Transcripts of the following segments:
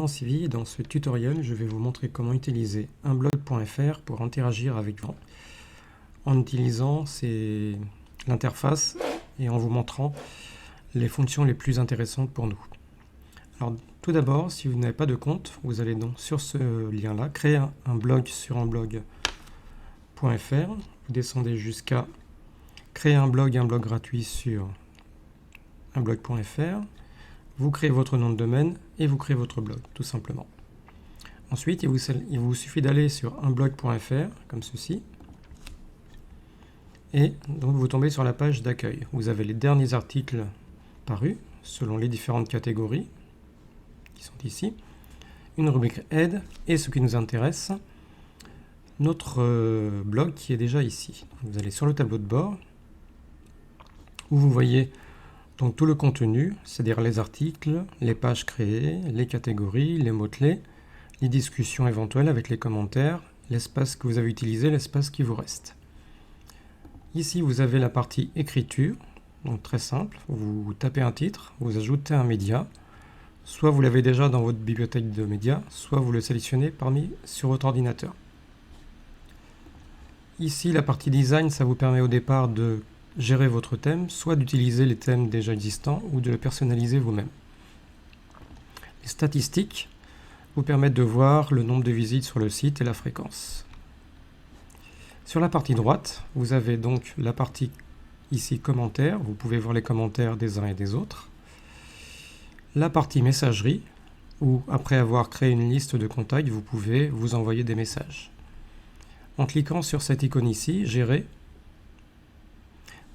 prénom Sylvie. Dans ce tutoriel, je vais vous montrer comment utiliser unblog.fr pour interagir avec vous en utilisant l'interface et en vous montrant les fonctions les plus intéressantes pour nous. Alors, tout d'abord, si vous n'avez pas de compte, vous allez donc sur ce lien-là, créer un blog sur unblog.fr. Vous descendez jusqu'à créer un blog gratuit sur unblog.fr. Vous créez votre nom de domaine et vous créez votre blog, tout simplement. Ensuite, il vous suffit d'aller sur unblog.fr, comme ceci. Et donc vous tombez sur la page d'accueil. Vous avez les derniers articles parus, selon les différentes catégories, qui sont ici. Une rubrique aide, et ce qui nous intéresse, notre blog qui est déjà ici. Vous allez sur le tableau de bord, où vous voyez donc tout le contenu, c'est-à-dire les articles, les pages créées, les catégories, les mots-clés, les discussions éventuelles avec les commentaires, l'espace que vous avez utilisé, l'espace qui vous reste. Ici, vous avez la partie écriture, donc très simple. Vous tapez un titre, vous ajoutez un média, soit vous l'avez déjà dans votre bibliothèque de médias, soit vous le sélectionnez sur votre ordinateur. Ici, la partie design, ça vous permet au départ de gérer votre thème, soit d'utiliser les thèmes déjà existants ou de le personnaliser vous-même. Les statistiques vous permettent de voir le nombre de visites sur le site et la fréquence. Sur la partie droite, vous avez donc la partie ici commentaires, vous pouvez voir les commentaires des uns et des autres. La partie messagerie, où après avoir créé une liste de contacts, vous pouvez vous envoyer des messages. En cliquant sur cette icône ici, gérer,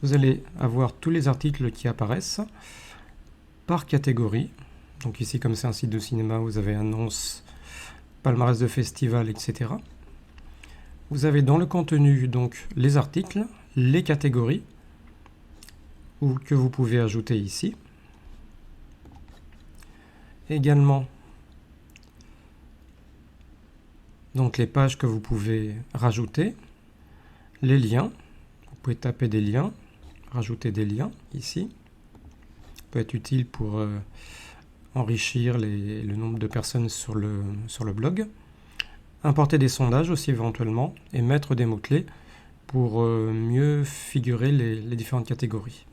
vous allez avoir tous les articles qui apparaissent par catégorie. Donc ici, comme c'est un site de cinéma, vous avez annonces, palmarès de festival, etc. Vous avez dans le contenu donc les articles, les catégories que vous pouvez ajouter ici. Également, donc les pages que vous pouvez rajouter, les liens. Vous pouvez taper des liens, rajouter des liens ici. Ça peut être utile pour enrichir le nombre de personnes sur le blog. Importer des sondages aussi éventuellement et mettre des mots-clés pour mieux figurer les différentes catégories.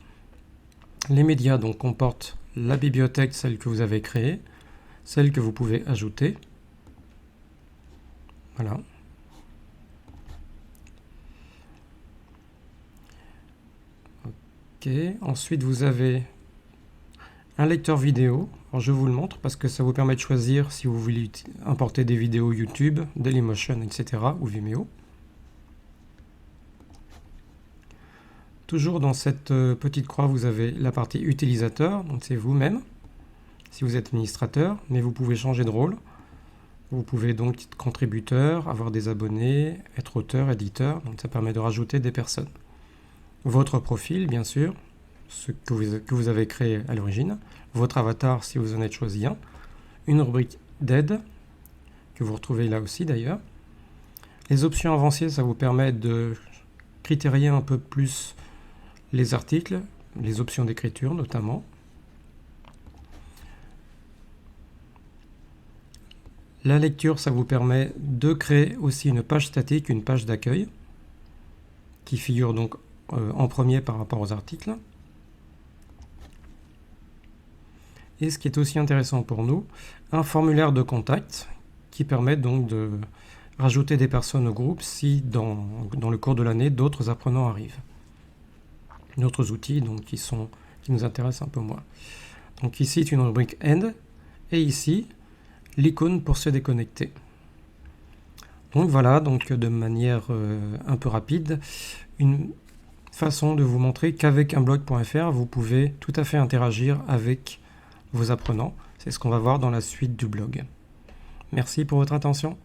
Les médias donc comportent la bibliothèque, celle que vous avez créée, celle que vous pouvez ajouter. Voilà. Ok, ensuite vous avez un lecteur vidéo. Alors je vous le montre parce que ça vous permet de choisir si vous voulez importer des vidéos YouTube, Dailymotion, etc. ou Vimeo. Toujours dans cette petite croix, vous avez la partie utilisateur, donc c'est vous-même, si vous êtes administrateur, mais vous pouvez changer de rôle. Vous pouvez donc être contributeur, avoir des abonnés, être auteur, éditeur, donc ça permet de rajouter des personnes. Votre profil, bien sûr, ce que vous avez créé à l'origine, votre avatar si vous en êtes choisi un, une rubrique d'aide, que vous retrouvez là aussi d'ailleurs. Les options avancées, ça vous permet de critérier un peu plus les articles, les options d'écriture notamment. La lecture, ça vous permet de créer aussi une page statique, une page d'accueil, qui figure donc en premier par rapport aux articles. Et ce qui est aussi intéressant pour nous, un formulaire de contact qui permet donc de rajouter des personnes au groupe si dans le cours de l'année d'autres apprenants arrivent. D'autres outils donc, qui nous intéressent un peu moins. Donc ici c'est une rubrique End et ici l'icône pour se déconnecter. Donc voilà, donc de manière un peu rapide, une façon de vous montrer qu'avec unblog.fr vous pouvez tout à fait interagir avec vos apprenants. C'est ce qu'on va voir dans la suite du blog. Merci pour votre attention.